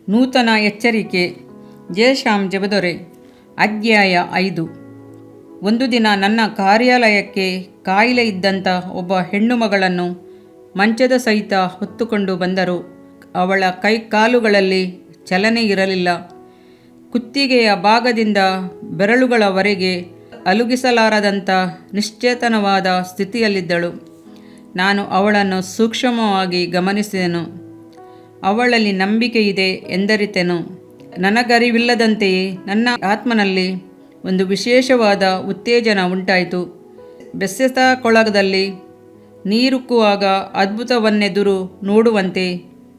ನೂತನ ಎಚ್ಚರಿಕೆ. ಜಯಶ್ಯಾಮ್ ಜಬದೊರೆ. ಅಧ್ಯಾಯ 5. ಒಂದು ದಿನ ನನ್ನ ಕಾರ್ಯಾಲಯಕ್ಕೆ ಕಾಯಿಲೆ ಇದ್ದಂಥ ಒಬ್ಬ ಹೆಣ್ಣು ಮಗಳನ್ನು ಮಂಚದ ಸಹಿತ ಹೊತ್ತುಕೊಂಡು ಬಂದರು. ಅವಳ ಕೈಕಾಲುಗಳಲ್ಲಿ ಚಲನೆ ಇರಲಿಲ್ಲ. ಕುತ್ತಿಗೆಯ ಭಾಗದಿಂದ ಬೆರಳುಗಳವರೆಗೆ ಅಲುಗಿಸಲಾರದಂಥ ನಿಶ್ಚೇತನವಾದ ಸ್ಥಿತಿಯಲ್ಲಿದ್ದಳು. ನಾನು ಅವಳನ್ನು ಸೂಕ್ಷ್ಮವಾಗಿ ಗಮನಿಸಿದೆನು. ಅವಳಲ್ಲಿ ನಂಬಿಕೆ ಇದೆ ಎಂದರಿತೆನು. ನನಗರಿವಿಲ್ಲದಂತೆಯೇ ನನ್ನ ಆತ್ಮನಲ್ಲಿ ಒಂದು ವಿಶೇಷವಾದ ಉತ್ತೇಜನ ಉಂಟಾಯಿತು. ಬೆತ್ಸೆದಾ ಕೊಳದಲ್ಲಿ ನೀರುಕ್ಕುವಾಗ ಅದ್ಭುತವನ್ನೆದುರು ನೋಡುವಂತೆ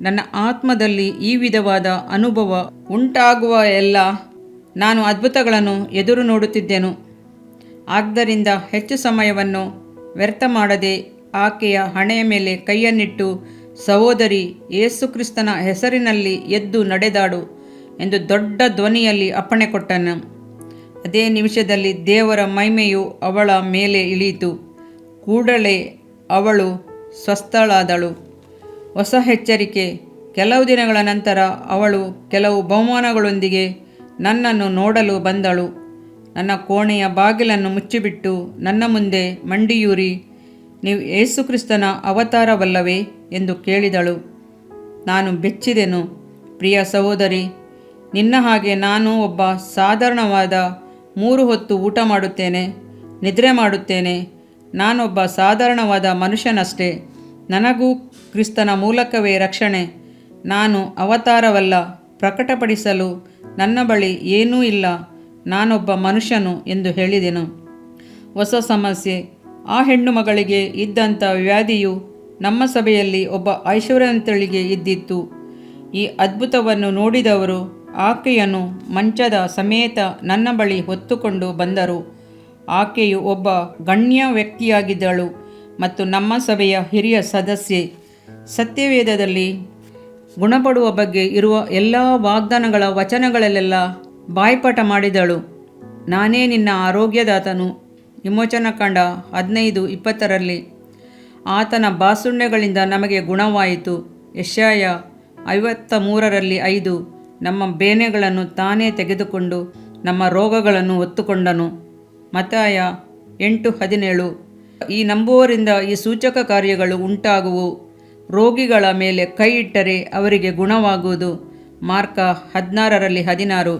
ನನ್ನ ಆತ್ಮದಲ್ಲಿ ಈ ವಿಧವಾದ ಅನುಭವ ಉಂಟಾಗುವ ಎಲ್ಲ ನಾನು ಅದ್ಭುತಗಳನ್ನು ಎದುರು ನೋಡುತ್ತಿದ್ದೆನು. ಆದ್ದರಿಂದ ಹೆಚ್ಚು ಸಮಯವನ್ನು ವ್ಯರ್ಥ ಮಾಡದೆ ಆಕೆಯ ಹಣೆಯ ಮೇಲೆ ಕೈಯನ್ನಿಟ್ಟು, ಸಹೋದರಿ, ಯೇಸುಕ್ರಿಸ್ತನ ಹೆಸರಿನಲ್ಲಿ ಎದ್ದು ನಡೆದಾಡು ಎಂದು ದೊಡ್ಡ ಧ್ವನಿಯಲ್ಲಿ ಅಪ್ಪಣೆ ಕೊಟ್ಟನು. ಅದೇ ನಿಮಿಷದಲ್ಲಿ ದೇವರ ಮಹಿಮೆಯು ಅವಳ ಮೇಲೆ ಇಳಿಯಿತು. ಕೂಡಲೇ ಅವಳು ಸ್ವಸ್ಥಳಾದಳು. ಹೊಸ ಎಚ್ಚರಿಕೆ. ಕೆಲವು ದಿನಗಳ ನಂತರ ಅವಳು ಕೆಲವು ಬಹುಮಾನಗಳೊಂದಿಗೆ ನನ್ನನ್ನು ನೋಡಲು ಬಂದಳು. ನನ್ನ ಕೋಣೆಯ ಬಾಗಿಲನ್ನು ಮುಚ್ಚಿಬಿಟ್ಟು ನನ್ನ ಮುಂದೆ ಮಂಡಿಯೂರಿ, ನೀವು ಯೇಸುಕ್ರಿಸ್ತನ ಅವತಾರವಲ್ಲವೇ ಎಂದು ಕೇಳಿದಳು. ನಾನು ಬೆಚ್ಚಿದೆನು. ಪ್ರಿಯ ಸಹೋದರಿ, ನಿನ್ನ ಹಾಗೆ ನಾನು ಒಬ್ಬ ಸಾಧಾರಣವಾದ 3 ಹೊತ್ತು ಊಟ ಮಾಡುತ್ತೇನೆ, ನಿದ್ರೆ ಮಾಡುತ್ತೇನೆ. ನಾನೊಬ್ಬ ಸಾಧಾರಣವಾದ ಮನುಷ್ಯನಷ್ಟೇ. ನನಗೂ ಕ್ರಿಸ್ತನ ಮೂಲಕವೇ ರಕ್ಷಣೆ. ನಾನು ಅವತಾರವಲ್ಲ. ಪ್ರಕಟಪಡಿಸಲು ನನ್ನ ಬಳಿ ಏನೂ ಇಲ್ಲ. ನಾನೊಬ್ಬ ಮನುಷ್ಯನು ಎಂದು ಹೇಳಿದೆನು. ಹೊಸ ಸಮಸ್ಯೆ. ಆ ಹೆಣ್ಣು ಮಗಳಿಗೆ ಇದ್ದಂಥ ವ್ಯಾಧಿಯು ನಮ್ಮ ಸಭೆಯಲ್ಲಿ ಒಬ್ಬ ಐಶ್ವರ್ಯವಂತಳಿಗೆ ಇದ್ದಿತ್ತು. ಈ ಅದ್ಭುತವನ್ನು ನೋಡಿದವರು ಆಕೆಯನ್ನು ಮಂಚದ ಸಮೇತ ನನ್ನ ಬಳಿ ಹೊತ್ತುಕೊಂಡು ಬಂದರು. ಆಕೆಯು ಒಬ್ಬ ಗಣ್ಯ ವ್ಯಕ್ತಿಯಾಗಿದ್ದಳು ಮತ್ತು ನಮ್ಮ ಸಭೆಯ ಹಿರಿಯ ಸದಸ್ಯೆ. ಸತ್ಯವೇದದಲ್ಲಿ ಗುಣಪಡುವ ಬಗ್ಗೆ ಇರುವ ಎಲ್ಲ ವಾಗ್ದಾನಗಳ ವಚನಗಳಲ್ಲೆಲ್ಲ ಬಾಯ್ಪಾಠ ಮಾಡಿದಳು. ನಾನೇ ನಿನ್ನ ಆರೋಗ್ಯದಾತನು. ವಿಮೋಚನಕಾಂಡ 15:20. ಆತನ ಬಾಸುಣ್ಯಗಳಿಂದ ನಮಗೆ ಗುಣವಾಯಿತು. ಯೆಶಾಯ 53:5. ನಮ್ಮ ಬೇನೆಗಳನ್ನು ತಾನೇ ತೆಗೆದುಕೊಂಡು ನಮ್ಮ ರೋಗಗಳನ್ನು ಹೊತ್ತುಕೊಂಡನು. ಮತ್ತಾಯ 8:17. ಈ ನಂಬುವವರಿಂದ ಈ ಸೂಚಕ ಕಾರ್ಯಗಳು ಉಂಟಾಗುವು. ರೋಗಿಗಳ ಮೇಲೆ ಕೈ ಇಟ್ಟರೆ ಅವರಿಗೆ ಗುಣವಾಗುವುದು. ಮಾರ್ಕ 16:16.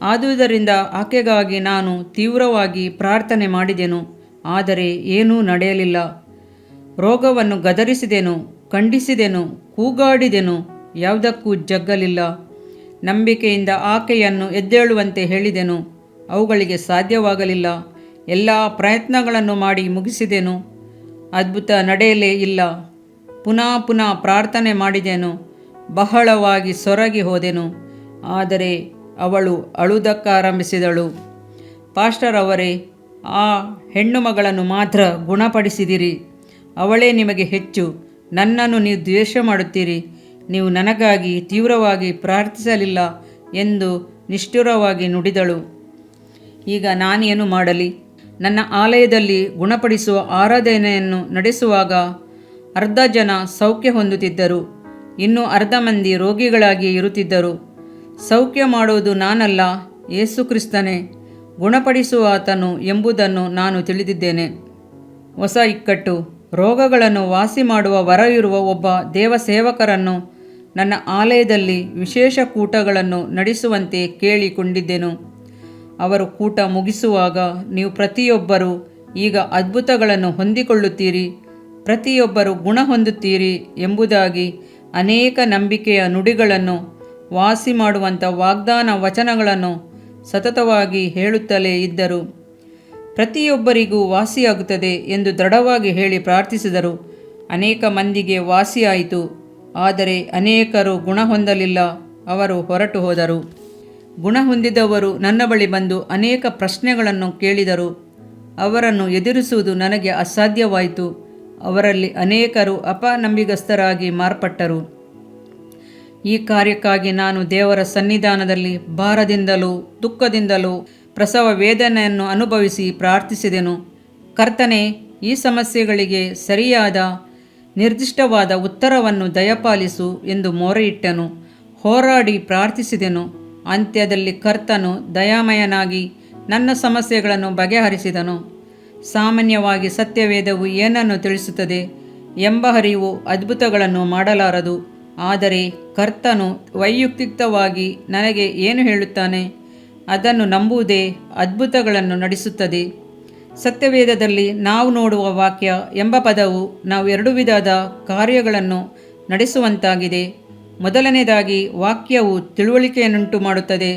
ಆದುದರಿಂದ ಆಕೆಗಾಗಿ ನಾನು ತೀವ್ರವಾಗಿ ಪ್ರಾರ್ಥನೆ ಮಾಡಿದೆನು, ಆದರೆ ಏನೂ ನಡೆಯಲಿಲ್ಲ. ರೋಗವನ್ನು ಗದರಿಸಿದೆನು, ಖಂಡಿಸಿದೆನು, ಕೂಗಾಡಿದೆನು, ಯಾವುದಕ್ಕೂ ಜಗ್ಗಲಿಲ್ಲ. ನಂಬಿಕೆಯಿಂದ ಆಕೆಯನ್ನು ಎದ್ದೇಳುವಂತೆ ಹೇಳಿದೆನು, ಅವುಗಳಿಗೆ ಸಾಧ್ಯವಾಗಲಿಲ್ಲ. ಎಲ್ಲ ಪ್ರಯತ್ನಗಳನ್ನು ಮಾಡಿ ಮುಗಿಸಿದೆನು, ಅದ್ಭುತ ನಡೆಯಲೇ ಇಲ್ಲ. ಪುನಃ ಪ್ರಾರ್ಥನೆ ಮಾಡಿದೆನು, ಬಹಳವಾಗಿ ಸೊರಗಿ ಹೋದೆನು, ಆದರೆ ಅವಳು ಅಳುವುದಕ್ಕಾರಂಭಿಸಿದಳು. ಪಾಸ್ಟರ್ ಅವರೇ, ಆ ಹೆಣ್ಣು ಮಗಳನ್ನು ಮಾತ್ರ ಗುಣಪಡಿಸಿದಿರಿ. ಅವಳೇ ನಿಮಗೆ ಹೆಚ್ಚು. ನನ್ನನ್ನು ನೀವು ದ್ವೇಷ ಮಾಡುತ್ತೀರಿ. ನೀವು ನನಗಾಗಿ ತೀವ್ರವಾಗಿ ಪ್ರಾರ್ಥಿಸಲಿಲ್ಲ ಎಂದು ನಿಷ್ಠುರವಾಗಿ ನುಡಿದಳು. ಈಗ ನಾನೇನು ಮಾಡಲಿ? ನನ್ನ ಆಲಯದಲ್ಲಿ ಗುಣಪಡಿಸುವ ಆರಾಧನೆಯನ್ನು ನಡೆಸುವಾಗ ಅರ್ಧ ಜನ ಸೌಖ್ಯ ಹೊಂದುತ್ತಿದ್ದರು, ಇನ್ನೂ ಅರ್ಧ ಮಂದಿ ರೋಗಿಗಳಾಗಿ ಇರುತ್ತಿದ್ದರು. ಸೌಖ್ಯ ಮಾಡುವುದು ನಾನಲ್ಲ, ಯೇಸುಕ್ರಿಸ್ತನೇ ಗುಣಪಡಿಸುವ ಆತನು ಎಂಬುದನ್ನು ನಾನು ತಿಳಿದಿದ್ದೇನೆ. ಹೊಸ ಇಕ್ಕಟ್ಟು. ರೋಗಗಳನ್ನು ವಾಸಿ ಮಾಡುವ ವರವಿರುವ ಒಬ್ಬ ದೇವಸೇವಕರನ್ನು ನನ್ನ ಆಲಯದಲ್ಲಿ ವಿಶೇಷ ಕೂಟಗಳನ್ನು ನಡೆಸುವಂತೆ ಕೇಳಿಕೊಂಡಿದ್ದೆನು. ಅವರು ಕೂಟ ಮುಗಿಸುವಾಗ, ನೀವು ಪ್ರತಿಯೊಬ್ಬರೂ ಈಗ ಅದ್ಭುತಗಳನ್ನು ಹೊಂದಿಕೊಳ್ಳುತ್ತೀರಿ, ಪ್ರತಿಯೊಬ್ಬರು ಗುಣ ಹೊಂದುತ್ತೀರಿ ಎಂಬುದಾಗಿ ಅನೇಕ ನಂಬಿಕೆಯ ನುಡಿಗಳನ್ನು, ವಾಸಿ ಮಾಡುವಂಥ ವಾಗ್ದಾನ ವಚನಗಳನ್ನು ಸತತವಾಗಿ ಹೇಳುತ್ತಲೇ ಇದ್ದರು. ಪ್ರತಿಯೊಬ್ಬರಿಗೂ ವಾಸಿಯಾಗುತ್ತದೆ ಎಂದು ದೃಢವಾಗಿ ಹೇಳಿ ಪ್ರಾರ್ಥಿಸಿದರು. ಅನೇಕ ಮಂದಿಗೆ ವಾಸಿಯಾಯಿತು, ಆದರೆ ಅನೇಕರು ಗುಣ ಹೊಂದಲಿಲ್ಲ. ಅವರು ಹೊರಟು ಹೋದರು. ಗುಣ ಹೊಂದಿದವರು ನನ್ನ ಬಳಿ ಬಂದು ಅನೇಕ ಪ್ರಶ್ನೆಗಳನ್ನು ಕೇಳಿದರು. ಅವರನ್ನು ಎದುರಿಸುವುದು ನನಗೆ ಅಸಾಧ್ಯವಾಯಿತು. ಅವರಲ್ಲಿ ಅನೇಕರು ಅಪನಂಬಿಗಸ್ತರಾಗಿ ಮಾರ್ಪಟ್ಟರು. ಈ ಕಾರ್ಯಕ್ಕಾಗಿ ನಾನು ದೇವರ ಸನ್ನಿಧಾನದಲ್ಲಿ ಭಾರದಿಂದಲೂ ದುಃಖದಿಂದಲೂ ಪ್ರಸವ ವೇದನೆಯನ್ನು ಅನುಭವಿಸಿ ಪ್ರಾರ್ಥಿಸಿದೆನು. ಕರ್ತನೇ, ಈ ಸಮಸ್ಯೆಗಳಿಗೆ ಸರಿಯಾದ ನಿರ್ದಿಷ್ಟವಾದ ಉತ್ತರವನ್ನು ದಯಪಾಲಿಸು ಎಂದು ಮೊರೆಯಿಟ್ಟನು. ಹೋರಾಡಿ ಪ್ರಾರ್ಥಿಸಿದೆನು. ಅಂತ್ಯದಲ್ಲಿ ಕರ್ತನು ದಯಾಮಯನಾಗಿ ನನ್ನ ಸಮಸ್ಯೆಗಳನ್ನು ಬಗೆಹರಿಸಿದನು. ಸಾಮಾನ್ಯವಾಗಿ ಸತ್ಯವೇದವು ಏನನ್ನು ತಿಳಿಸುತ್ತದೆ ಎಂಬ ಅರಿವು ಅದ್ಭುತಗಳನ್ನು ಮಾಡಲಾರದು. ಆದರೆ ಕರ್ತನು ವೈಯಕ್ತಿಕವಾಗಿ ನನಗೆ ಏನು ಹೇಳುತ್ತಾನೆ ಅದನ್ನು ನಂಬುವುದೇ ಅದ್ಭುತಗಳನ್ನು ನಡೆಸುತ್ತದೆ. ಸತ್ಯವೇದದಲ್ಲಿ ನಾವು ನೋಡುವ ವಾಕ್ಯ ಎಂಬ ಪದವು ನಾವು 2 ವಿಧದ ಕಾರ್ಯಗಳನ್ನು ನಡೆಸುವಂತಾಗಿದೆ. ಮೊದಲನೇದಾಗಿ ವಾಕ್ಯವು ತಿಳುವಳಿಕೆಯನ್ನುಂಟು ಮಾಡುತ್ತದೆ.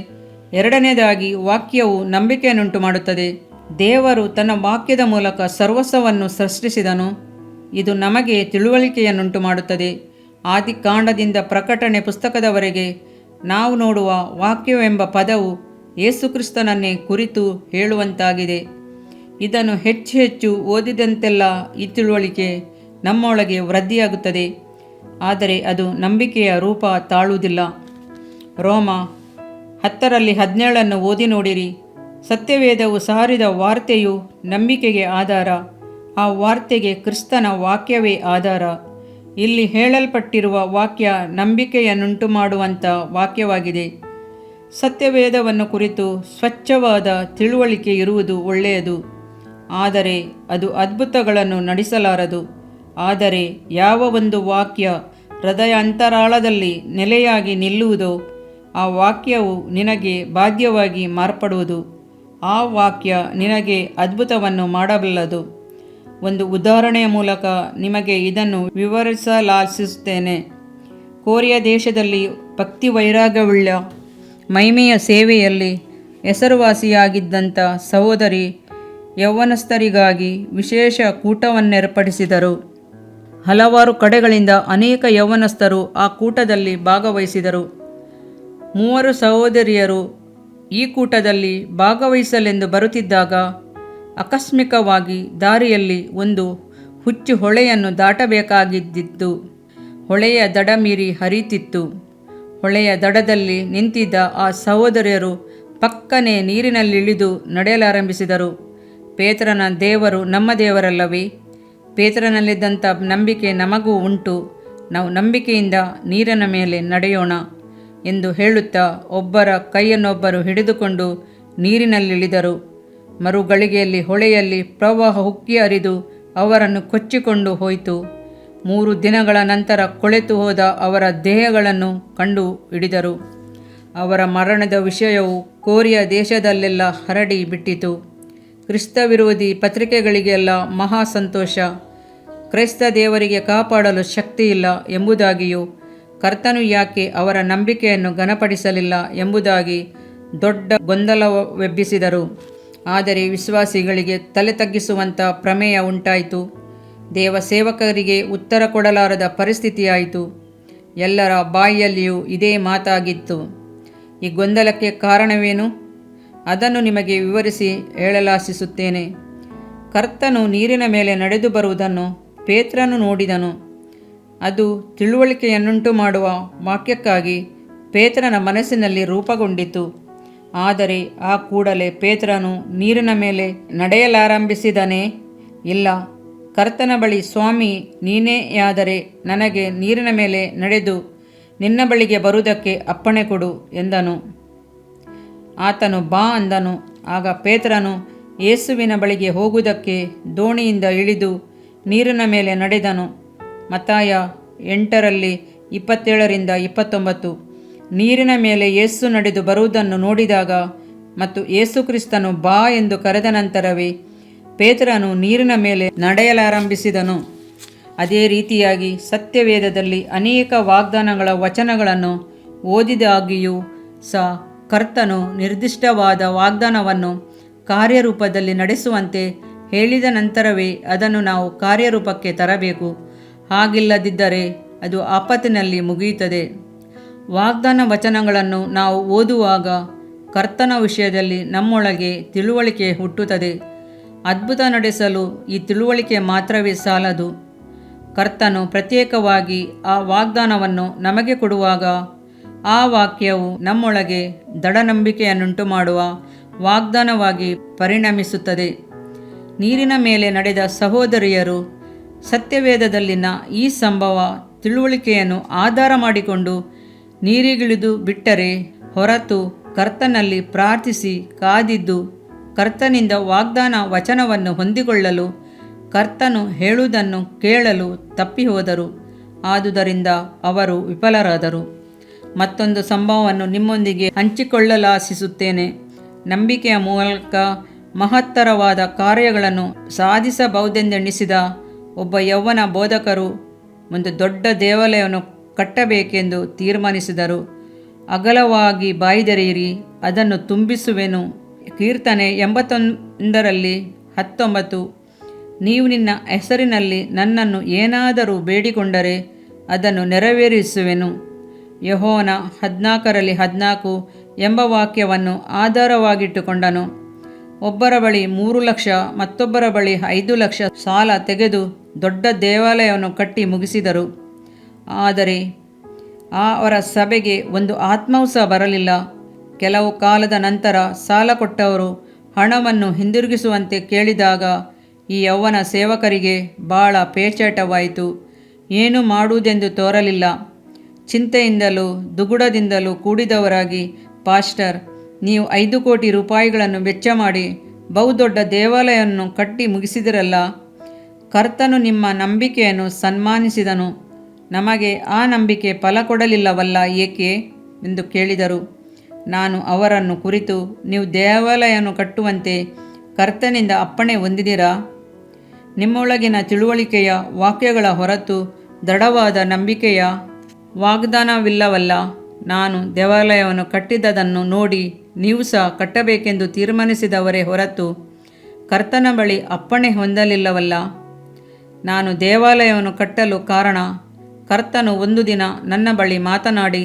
ಎರಡನೇದಾಗಿ ವಾಕ್ಯವು ನಂಬಿಕೆಯನ್ನುಂಟು ಮಾಡುತ್ತದೆ. ದೇವರು ತನ್ನ ವಾಕ್ಯದ ಮೂಲಕ ಸರ್ವಸ್ವವನ್ನು ಸೃಷ್ಟಿಸಿದನು. ಇದು ನಮಗೆ ತಿಳುವಳಿಕೆಯನ್ನುಂಟು ಮಾಡುತ್ತದೆ. ಆದಿಕಾಂಡದಿಂದ ಪ್ರಕಟಣೆ ಪುಸ್ತಕದವರೆಗೆ ನಾವು ನೋಡುವ ವಾಕ್ಯವೆಂಬ ಪದವು ಯೇಸುಕ್ರಿಸ್ತನನ್ನೇ ಕುರಿತು ಹೇಳುವಂತಾಗಿದೆ. ಇದನ್ನು ಹೆಚ್ಚು ಹೆಚ್ಚು ಓದಿದಂತೆಲ್ಲ ಈ ತಿಳುವಳಿಕೆ ನಮ್ಮೊಳಗೆ ವೃದ್ಧಿಯಾಗುತ್ತದೆ. ಆದರೆ ಅದು ನಂಬಿಕೆಯ ರೂಪ ತಾಳುವುದಿಲ್ಲ. ರೋಮ 10:17 ಓದಿ ನೋಡಿರಿ. ಸತ್ಯವೇದವು ಸಾರಿದ ವಾರ್ತೆಯು ನಂಬಿಕೆಗೆ ಆಧಾರ. ಆ ವಾರ್ತೆಗೆ ಕ್ರಿಸ್ತನ ವಾಕ್ಯವೇ ಆಧಾರ. ಇಲ್ಲಿ ಹೇಳಲ್ಪಟ್ಟಿರುವ ವಾಕ್ಯ ನಂಬಿಕೆಯನ್ನುಂಟು ಮಾಡುವಂಥ ವಾಕ್ಯವಾಗಿದೆ. ಸತ್ಯವೇದವನ್ನು ಕುರಿತು ಸ್ವಚ್ಛವಾದ ತಿಳುವಳಿಕೆ ಇರುವುದು ಒಳ್ಳೆಯದು, ಆದರೆ ಅದು ಅದ್ಭುತಗಳನ್ನು ನಡೆಸಲಾರದು. ಆದರೆ ಯಾವ ಒಂದು ವಾಕ್ಯ ಹೃದಯ ಅಂತರಾಳದಲ್ಲಿ ನೆಲೆಯಾಗಿ ನಿಲ್ಲುವುದೋ ಆ ವಾಕ್ಯವು ನಿನಗೆ ಬಾಧ್ಯವಾಗಿ ಮಾರ್ಪಡುವುದು. ಆ ವಾಕ್ಯ ನಿನಗೆ ಅದ್ಭುತವನ್ನು ಮಾಡಬಲ್ಲದು. ಒಂದು ಉದಾಹರಣೆಯ ಮೂಲಕ ನಿಮಗೆ ಇದನ್ನು ವಿವರಿಸಲಾಲಿಸುತ್ತೇನೆ. ಕೊರಿಯಾ ದೇಶದಲ್ಲಿ ಭಕ್ತಿ ವೈರಾಗ್ಯವುಳ್ಳ ಮಹಿಮೆಯ ಸೇವೆಯಲ್ಲಿ ಹೆಸರುವಾಸಿಯಾಗಿದ್ದಂಥ ಸಹೋದರಿ ಯೌವನಸ್ಥರಿಗಾಗಿ ವಿಶೇಷ ಕೂಟವನ್ನೇರ್ಪಡಿಸಿದರು. ಹಲವಾರು ಕಡೆಗಳಿಂದ ಅನೇಕ ಯೌವನಸ್ಥರು ಆ ಕೂಟದಲ್ಲಿ ಭಾಗವಹಿಸಿದರು. 3 ಸಹೋದರಿಯರು ಈ ಕೂಟದಲ್ಲಿ ಭಾಗವಹಿಸಲೆಂದು ಬರುತ್ತಿದ್ದಾಗ ಆಕಸ್ಮಿಕವಾಗಿ ದಾರಿಯಲ್ಲಿ ಒಂದು ಹುಚ್ಚು ಹೊಳೆಯನ್ನು ದಾಟಬೇಕಾಗಿದ್ದಿತ್ತು. ಹೊಳೆಯ ದಡ ಮೀರಿ ಹರಿಯುತ್ತಿತ್ತು. ಹೊಳೆಯ ದಡದಲ್ಲಿ ನಿಂತಿದ್ದ ಆ ಸಹೋದರಿಯರು ಪಕ್ಕನೆ ನೀರಿನಲ್ಲಿಳಿದು ನಡೆಯಲಾರಂಭಿಸಿದರು. ಪೇತ್ರನ ದೇವರು ನಮ್ಮ ದೇವರಲ್ಲವೇ? ಪೇತ್ರನಲ್ಲಿದ್ದಂಥ ನಂಬಿಕೆ ನಮಗೂ ಉಂಟು. ನಾವು ನಂಬಿಕೆಯಿಂದ ನೀರಿನ ಮೇಲೆ ನಡೆಯೋಣ ಎಂದು ಹೇಳುತ್ತಾ ಒಬ್ಬರ ಕೈಯನ್ನೊಬ್ಬರು ಹಿಡಿದುಕೊಂಡು ನೀರಿನಲ್ಲಿಳಿದರು. ಮರುಗಳಿಗೆಯಲ್ಲಿ ಹೊಳೆಯಲ್ಲಿ ಪ್ರವಾಹ ಉಕ್ಕಿ ಹರಿದು ಅವರನ್ನು ಕೊಚ್ಚಿಕೊಂಡು ಹೋಯಿತು. 3 ದಿನಗಳ ನಂತರ ಕೊಳೆತು ಹೋದ ಅವರ ದೇಹಗಳನ್ನು ಕಂಡು ಹಿಡಿದರು. ಅವರ ಮರಣದ ವಿಷಯವು ಕೊರಿಯಾ ದೇಶದಲ್ಲೆಲ್ಲ ಹರಡಿ ಬಿಟ್ಟಿತು. ಕ್ರಿಸ್ತ ವಿರೋಧಿ ಪತ್ರಿಕೆಗಳಿಗೆಲ್ಲ ಮಹಾ ಸಂತೋಷ. ಕ್ರೈಸ್ತ ದೇವರಿಗೆ ಕಾಪಾಡಲು ಶಕ್ತಿಯಿಲ್ಲ ಎಂಬುದಾಗಿಯೂ ಕರ್ತನು ಯಾಕೆ ಅವರ ನಂಬಿಕೆಯನ್ನು ಘನಪಡಿಸಲಿಲ್ಲ ಎಂಬುದಾಗಿ ದೊಡ್ಡ ಗೊಂದಲವೆಬ್ಬಿಸಿದರು. ಆದರೆ ವಿಶ್ವಾಸಿಗಳಿಗೆ ತಲೆ ತಗ್ಗಿಸುವಂಥ ಪ್ರಮೇಯ ಉಂಟಾಯಿತು. ದೇವ ಸೇವಕರಿಗೆ ಉತ್ತರ ಕೊಡಲಾರದ ಪರಿಸ್ಥಿತಿಯಾಯಿತು. ಎಲ್ಲರ ಬಾಯಿಯಲ್ಲಿಯೂ ಇದೇ ಮಾತಾಗಿತ್ತು. ಈ ಗೊಂದಲಕ್ಕೆ ಕಾರಣವೇನು? ಅದನ್ನು ನಿಮಗೆ ವಿವರಿಸಿ ಹೇಳಲಾಶಿಸುತ್ತೇನೆ. ಕರ್ತನು ನೀರಿನ ಮೇಲೆ ನಡೆದು ಬರುವುದನ್ನು ಪೇತ್ರನು ನೋಡಿದನು. ಅದು ತಿಳುವಳಿಕೆಯನ್ನುಂಟು ಮಾಡುವ ವಾಕ್ಯಕ್ಕಾಗಿ ಪೇತ್ರನ ಮನಸ್ಸಿನಲ್ಲಿ ರೂಪುಗೊಂಡಿತು. ಆದರೆ ಆ ಕೂಡಲೇ ಪೇತ್ರನು ನೀರಿನ ಮೇಲೆ ನಡೆಯಲಾರಂಭಿಸಿದನೇ? ಇಲ್ಲ. ಕರ್ತನ ಬಳಿ, ಸ್ವಾಮಿ, ನೀನೇಯಾದರೆ ನನಗೆ ನೀರಿನ ಮೇಲೆ ನಡೆದು ನಿನ್ನ ಬಳಿಗೆ ಬರುವುದಕ್ಕೆ ಅಪ್ಪಣೆ ಕೊಡು ಎಂದನು. ಆತನು ಬಾ ಅಂದನು. ಆಗ ಪೇತ್ರನು ಯೇಸುವಿನ ಬಳಿಗೆ ಹೋಗುವುದಕ್ಕೆ ದೋಣಿಯಿಂದ ಇಳಿದು ನೀರಿನ ಮೇಲೆ ನಡೆದನು. ಮತ್ತಾಯ 8:27-29. ನೀರಿನ ಮೇಲೆ ಯೇಸು ನಡೆದು ಬರುವುದನ್ನು ನೋಡಿದಾಗ ಮತ್ತು ಯೇಸು ಕ್ರಿಸ್ತನು ಬಾ ಎಂದು ಕರೆದ ನಂತರವೇ ಪೇತ್ರನು ನೀರಿನ ಮೇಲೆ ನಡೆಯಲಾರಂಭಿಸಿದನು. ಅದೇ ರೀತಿಯಾಗಿ ಸತ್ಯವೇದದಲ್ಲಿ ಅನೇಕ ವಾಗ್ದಾನಗಳ ವಚನಗಳನ್ನು ಓದಿದಾಗಿಯೂ ಸಹ ಕರ್ತನು ನಿರ್ದಿಷ್ಟವಾದ ವಾಗ್ದಾನವನ್ನು ಕಾರ್ಯರೂಪದಲ್ಲಿ ನಡೆಸುವಂತೆ ಹೇಳಿದ ನಂತರವೇ ಅದನ್ನು ನಾವು ಕಾರ್ಯರೂಪಕ್ಕೆ ತರಬೇಕು. ಹಾಗಿಲ್ಲದಿದ್ದರೆ ಅದು ಆಪತ್ತಿನಲ್ಲಿ ಮುಗಿಯುತ್ತದೆ. ವಾಗ್ದಾನ ವಚನಗಳನ್ನು ನಾವು ಓದುವಾಗ ಕರ್ತನ ವಿಷಯದಲ್ಲಿ ನಮ್ಮೊಳಗೆ ತಿಳುವಳಿಕೆ ಹುಟ್ಟುತ್ತದೆ. ಅದ್ಭುತ ನಡೆಸಲು ಈ ತಿಳುವಳಿಕೆ ಮಾತ್ರವೇ ಸಾಲದು. ಕರ್ತನು ಪ್ರತ್ಯೇಕವಾಗಿ ಆ ವಾಗ್ದಾನವನ್ನು ನಮಗೆ ಕೊಡುವಾಗ ಆ ವಾಕ್ಯವು ನಮ್ಮೊಳಗೆ ದೃಢ ನಂಬಿಕೆಯನ್ನುಂಟು ಮಾಡುವ ವಾಗ್ದಾನವಾಗಿ ಪರಿಣಮಿಸುತ್ತದೆ. ನೀರಿನ ಮೇಲೆ ನಡೆದ ಸಹೋದರಿಯರು ಸತ್ಯವೇದದಲ್ಲಿನ ಈ ಸಂಭವ ತಿಳುವಳಿಕೆಯನ್ನು ಆಧಾರ ಮಾಡಿಕೊಂಡು ನೀರಿಗಿಳಿದು ಬಿಟ್ಟರೆ ಹೊರತು ಕರ್ತನಲ್ಲಿ ಪ್ರಾರ್ಥಿಸಿ ಕಾದಿದ್ದು ಕರ್ತನಿಂದ ವಾಗ್ದಾನ ವಚನವನ್ನು ಹೊಂದಿಕೊಳ್ಳಲು ಕರ್ತನು ಹೇಳುವುದನ್ನು ಕೇಳಲು ತಪ್ಪಿಹೋದರು. ಆದುದರಿಂದ ಅವರು ವಿಫಲರಾದರು. ಮತ್ತೊಂದು ಸಂಭವವನ್ನು ನಿಮ್ಮೊಂದಿಗೆ ಹಂಚಿಕೊಳ್ಳಲಾಶಿಸುತ್ತೇನೆ. ನಂಬಿಕೆಯ ಮೂಲಕ ಮಹತ್ತರವಾದ ಕಾರ್ಯಗಳನ್ನು ಸಾಧಿಸಬಹುದೆಂದೆಣಿಸಿದ ಒಬ್ಬ ಯೌವನ ಬೋಧಕರು ಒಂದು ದೊಡ್ಡ ದೇವಾಲಯವನ್ನು ಕಟ್ಟಬೇಕೆಂದು ತೀರ್ಮಾನಿಸಿದರು. ಅಗಲವಾಗಿ ಬಾಯಿದೆರೆಯಿರಿ, ಅದನ್ನು ತುಂಬಿಸುವೆನು. ಕೀರ್ತನೆ 81:19. ನೀವು ನಿನ್ನ ಹೆಸರಿನಲ್ಲಿ ನನ್ನನ್ನು ಏನಾದರೂ ಬೇಡಿಕೊಂಡರೆ ಅದನ್ನು ನೆರವೇರಿಸುವೆನು. ಯೆಹೋವನ 14:14 ಎಂಬ ವಾಕ್ಯವನ್ನು ಆಧಾರವಾಗಿಟ್ಟುಕೊಂಡನು. ಒಬ್ಬರ ಬಳಿ 3 ಲಕ್ಷ ಮತ್ತೊಬ್ಬರ ಬಳಿ 5 ಲಕ್ಷ ಸಾಲ ತೆಗೆದು ದೊಡ್ಡ ದೇವಾಲಯವನ್ನು ಕಟ್ಟಿ ಮುಗಿಸಿದರು. ಆದರೆ ಅವರ ಸಭೆಗೆ ಒಂದು ಆತ್ಮವೂ ಸಹ ಬರಲಿಲ್ಲ. ಕೆಲವು ಕಾಲದ ನಂತರ ಸಾಲ ಕೊಟ್ಟವರು ಹಣವನ್ನು ಹಿಂದಿರುಗಿಸುವಂತೆ ಕೇಳಿದಾಗ ಈ ಯೌವನ ಸೇವಕರಿಗೆ ಬಹಳ ಪೇಚಾಟವಾಯಿತು. ಏನು ಮಾಡುವುದೆಂದು ತೋರಲಿಲ್ಲ. ಚಿಂತೆಯಿಂದಲೂ ದುಗುಡದಿಂದಲೂ ಕೂಡಿದವರಾಗಿ, ಪಾಸ್ಟರ್, ನೀವು 5 ಕೋಟಿ ರೂಪಾಯಿಗಳನ್ನು ವೆಚ್ಚ ಮಾಡಿ ಬಹುದೊಡ್ಡ ದೇವಾಲಯವನ್ನು ಕಟ್ಟಿ ಮುಗಿಸಿದಿರಲ್ಲ, ಕರ್ತನು ನಿಮ್ಮ ನಂಬಿಕೆಯನ್ನು ಸನ್ಮಾನಿಸಿದನು. ನಮಗೆ ಆ ನಂಬಿಕೆ ಫಲ ಕೊಡಲಿಲ್ಲವಲ್ಲ ಏಕೆ ಎಂದು ಕೇಳಿದರು. ನಾನು ಅವರನ್ನು ಕುರಿತು, ನೀವು ದೇವಾಲಯವನ್ನು ಕಟ್ಟುವಂತೆ ಕರ್ತನಿಂದ ಅಪ್ಪಣೆ ಹೊಂದಿದಿರಾ? ನಿಮ್ಮೊಳಗಿನ ತಿಳುವಳಿಕೆಯ ವಾಕ್ಯಗಳ ಹೊರತು ದೃಢವಾದ ನಂಬಿಕೆಯ ವಾಗ್ದಾನವಿಲ್ಲವಲ್ಲ. ನಾನು ದೇವಾಲಯವನ್ನು ಕಟ್ಟಿದ್ದದನ್ನು ನೋಡಿ ನೀವು ಸಹ ಕಟ್ಟಬೇಕೆಂದು ತೀರ್ಮಾನಿಸಿದವರೇ ಹೊರತು ಕರ್ತನ ಬಳಿ ಅಪ್ಪಣೆ ಹೊಂದಲಿಲ್ಲವಲ್ಲ. ನಾನು ದೇವಾಲಯವನ್ನು ಕಟ್ಟಲು ಕಾರಣ, ಕರ್ತನು ಒಂದು ದಿನ ನನ್ನ ಬಳಿ ಮಾತನಾಡಿ,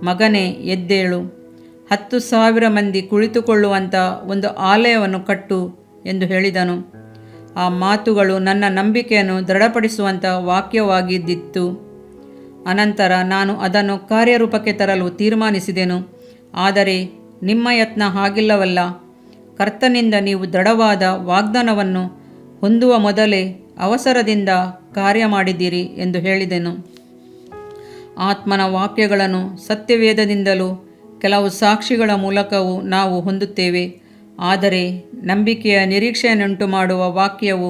ಮಗನೇ, ಎದ್ದೇಳು, 10,000 ಮಂದಿ ಕುಳಿತುಕೊಳ್ಳುವಂಥ ಒಂದು ಆಲಯವನ್ನು ಕಟ್ಟು ಎಂದು ಹೇಳಿದನು. ಆ ಮಾತುಗಳು ನನ್ನ ನಂಬಿಕೆಯನ್ನು ದೃಢಪಡಿಸುವಂಥ ವಾಕ್ಯವಾಗಿದ್ದಿತು. ಅನಂತರ ನಾನು ಅದನ್ನು ಕಾರ್ಯರೂಪಕ್ಕೆ ತರಲು ತೀರ್ಮಾನಿಸಿದೆನು. ಆದರೆ ನಿಮ್ಮ ಯತ್ನ ಹಾಗಿಲ್ಲವಲ್ಲ. ಕರ್ತನಿಂದ ನೀವು ದೃಢವಾದ ವಾಗ್ದಾನವನ್ನು ಹೊಂದುವ ಮೊದಲೇ ಅವಸರದಿಂದ ಕಾರ್ಯ ಮಾಡಿದ್ದೀರಿ ಎಂದು ಹೇಳಿದೆನು. ಆತ್ಮನ ವಾಕ್ಯಗಳನ್ನು ಸತ್ಯವೇದದಿಂದಲೂ ಕೆಲವು ಸಾಕ್ಷಿಗಳ ಮೂಲಕವೂ ನಾವು ಹೊಂದುತ್ತೇವೆ. ಆದರೆ ನಂಬಿಕೆಯ ನಿರೀಕ್ಷೆಯನ್ನುಂಟು ಮಾಡುವ ವಾಕ್ಯವು